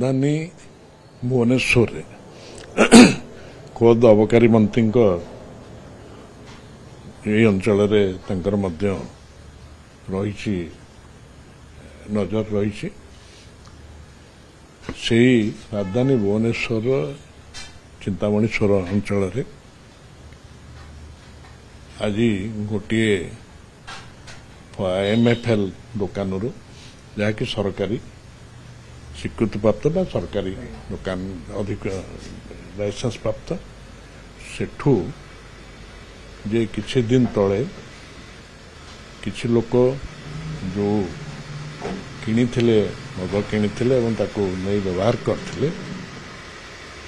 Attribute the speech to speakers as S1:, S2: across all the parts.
S1: राजधानी भुवनेश्वर खोद अबकारी मंत्री ये अंचल रही नजर रही राजधानी भुवनेश्वर चिंतामणि स्वर अंचल आज गोटे MFL दुकान जहाँकि सरकारी स्वीकृति प्राप्त बा सरकारी दुकान अधिक लाइसेंस प्राप्त सेठू जे किछि दिन तले किछि लोक जो किनिथिले मद किनिथिले एवं ताको नै व्यवहार करथिले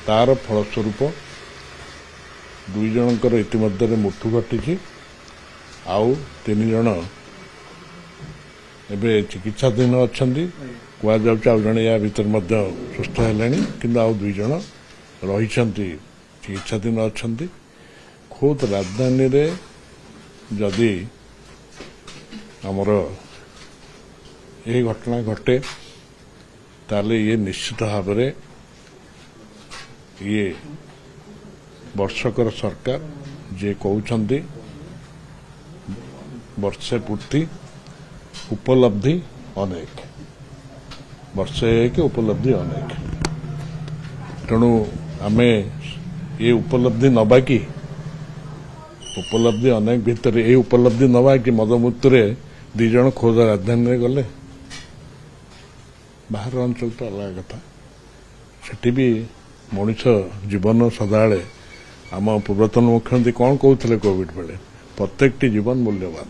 S1: तार फलस्वरूप दुई जनकर इतिमध्य मृत्यु घटी आउ 3 जन एबे चिकित्साधीन अच्छा कहुचा जड़े या भर सुस्थ है कि आउ 2 जन रही चिकित्साधीन अच्छा खोद राजधानी रे जदि आमर ये घटना घटे ताले ये निश्चित भाव में ये वर्षकर सरकार जे कहते वर्षे पूर्ति उपलब्धि अनेक वर्षे के उपलब्धि अनेक तेणु आमे ये उपलब्धि नबा कि उपलब्धि अनेक भितर ये उपलब्धि नबा कि मद मृत्यु 2 जन खोद राजधानी में गले बाहर अंचल तो अलग कथा सेठी भी मनुष्य जीवन सदाले आम पूर्वतन मुख्यमंत्री कौन कहते कोविड बेले प्रत्येक जीवन मूल्यवान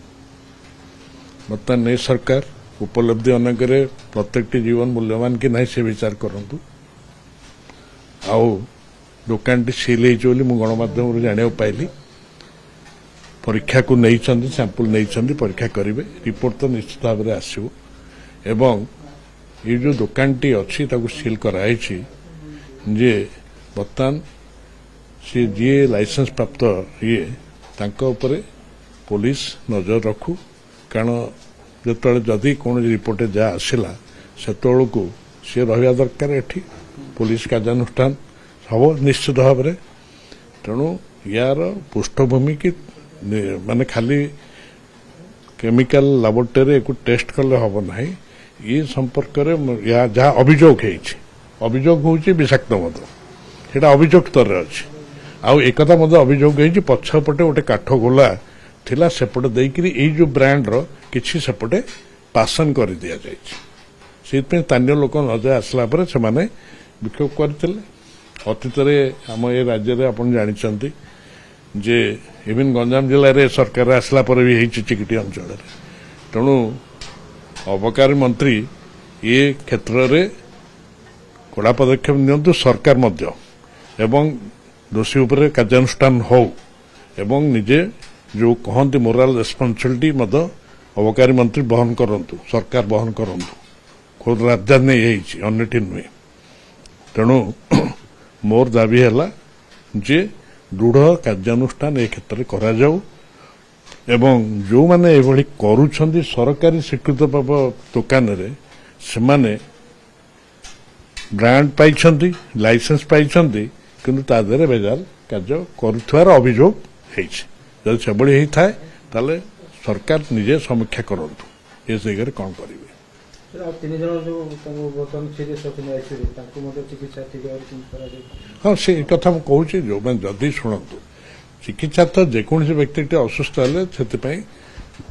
S1: बर्तमान नई सरकार उपलब्धि अनेक प्रत्येक जीवन मूल्यवान कि नहीं से विचार करंतु आउ दुकान टी सील होली मु गणमाध्यम जाना पाइली परीक्षा को नहीं सैंपल नहीं परीक्षा करेंगे रिपोर्ट तो निश्चित भाव में आसो एवं ये जो दुकान टी अच्छी सील कराई जे बर्तमान सी जी लाइसेंस प्राप्त ये तांका उपरे पुलिस नजर रखू कारण जो जदि कौन रिपोर्ट जहाँ आसला से सी रहा दरकार एठी पुलिस कार्यानुष्ठान हम निश्चित भाव में तेणु यार पृष्ठभूमि की माने खाली केमिकल लैबोरेटरी को टेस्ट कले हम ना ये संपर्क में या जहाँ अभियोग हो विषाक्त मद से अभियोग स्तर अच्छी आउ एक अभियोग है पछपटे गोटे काठ गोला थिला सेपटे देकरी ये जो ब्रांड रो किछि सेपटे पासन कर दिया जाय से स्थानीय लोक नजर आसला पर से माने विक्षोभ करते अतीत आम ये राज्य में आपन जानी जे इवन गंजाम जिले में सरकार आसला पर भी है चिकिटी अंचल तेणु अबकारी मंत्री ये क्षेत्र में कड़ा पदक्षेप नियंतु सरकार मध्य एवं दोषी उपर कार्यानुष्ठान हो एवं निजे जो कहते मोराल रेस्पॉन्सिबिलिटी मद अबकारी मंत्री बहन करंतु सरकार बहन करंतु खुद राजधानी यही अन्यटी नुहे तेणु मोर दाबी है जे दृढ़ कार्यानुष्ठान ए क्षेत्र में करा जाऊ एवं जो माने एभली करूछंदी सरकारी स्वीकृत दुकान रे सेमाने ब्रांड पाइछंदी लाइसेंस पाइछंदी किंतु ता देरे बेजार कार्य करुथवार अभियोग हेछि जब से बड़ी होता है सरकार निजे समीक्षा करंतु ये जगह कौन करेंगे हाँ से कथा मुझे जो मैं जदि शुणु चिकित्सा तो जेकोसी व्यक्ति असुस्थ है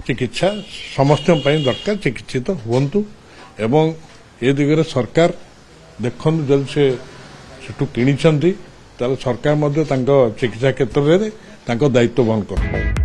S1: चिकित्सा समस्त दरकार चिकित्सित हुंतु एवं ये दिगरे सरकार देखु जब से किणी सरकार चिकित्सा क्षेत्र में दायित्व वहन कर।